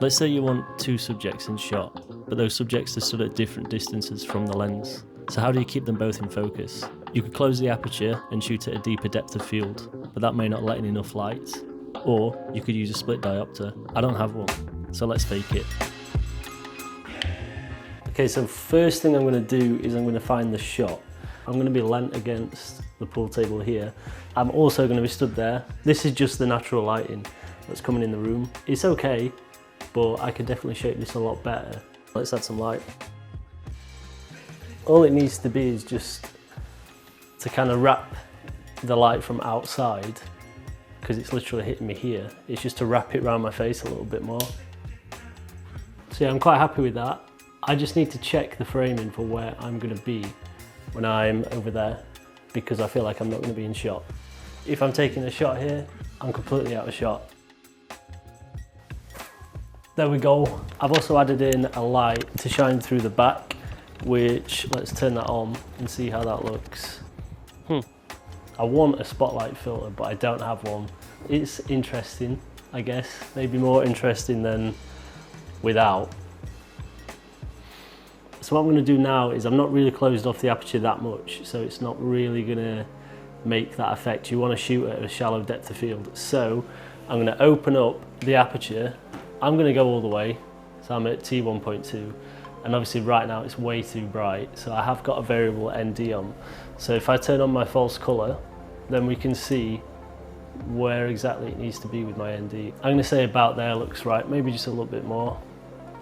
Let's say you want two subjects in shot, but those subjects are stood at different distances from the lens. So how do you keep them both in focus? You could close the aperture and shoot at a deeper depth of field, but that may not let in enough light. Or you could use a split diopter. I don't have one, so let's fake it. Okay, so first thing I'm going to do is I'm going to find the shot. I'm going to be leant against the pool table here. I'm also going to be stood there. This is just the natural lighting that's coming in the room. It's okay, but I could definitely shape this a lot better. Let's add some light. All it needs to be is just to kind of wrap the light from outside, because it's literally hitting me here. It's just to wrap it around my face a little bit more. So yeah, I'm quite happy with that. I just need to check the framing for where I'm going to be when I'm over there, because I feel like I'm not going to be in shot. If I'm taking a shot here, I'm completely out of shot. There we go. I've also added in a light to shine through the back, which, let's turn that on and see how that looks. I want a spotlight filter, but I don't have one. It's interesting, I guess. Maybe more interesting than without. So what I'm going to do now is I'm not really closed off the aperture that much, so it's not really going to make that effect. You want to shoot at a shallow depth of field. So I'm going to open up the aperture. I'm going to go all the way, so I'm at T1.2, and obviously right now it's way too bright, so I have got a variable ND on. So if I turn on my false colour, then we can see where exactly it needs to be with my ND. I'm going to say about there looks right, maybe just a little bit more,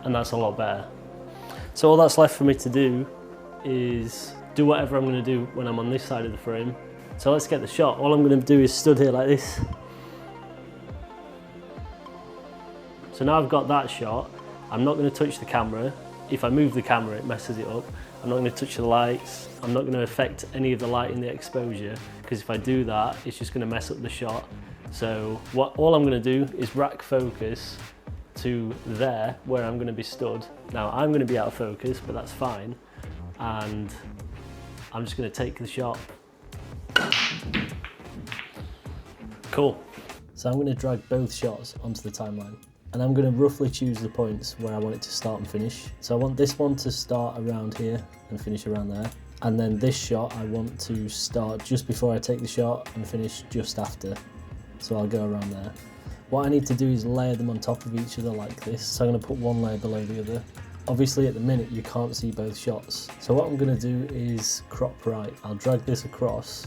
and that's a lot better. So all that's left for me to do is do whatever I'm going to do when I'm on this side of the frame. So let's get the shot. All I'm going to do is stood here like this. So now I've got that shot. I'm not going to touch the camera. If I move the camera, it messes it up. I'm not going to touch the lights. I'm not going to affect any of the light in the exposure, because if I do that, it's just going to mess up the shot. So all I'm going to do is rack focus to there where I'm going to be stood. Now I'm going to be out of focus, but that's fine, and I'm just going to take the shot. Cool. So I'm going to drag both shots onto the timeline, and I'm going to roughly choose the points where I want it to start and finish. So I want this one to start around here and finish around there, and then this shot I want to start just before I take the shot and finish just after. So I'll go around there. What I need to do is layer them on top of each other like this. So I'm going to put one layer below the other. Obviously at the minute you can't see both shots. So what I'm going to do is crop right. I'll drag this across,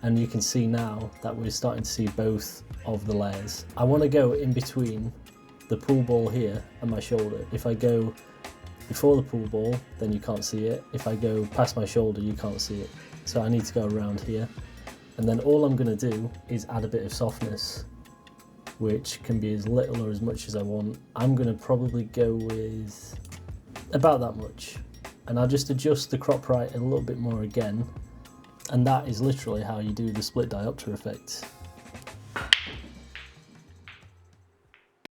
and you can see now that we're starting to see both of the layers. I want to go in between the pool ball here and my shoulder. If I go before the pool ball, then you can't see it. If I go past my shoulder, you can't see it. So I need to go around here. And then all I'm going to do is add a bit of softness, which can be as little or as much as I want. I'm going to probably go with about that much, and I'll just adjust the crop right a little bit more again, and that is literally how you do the split diopter effect.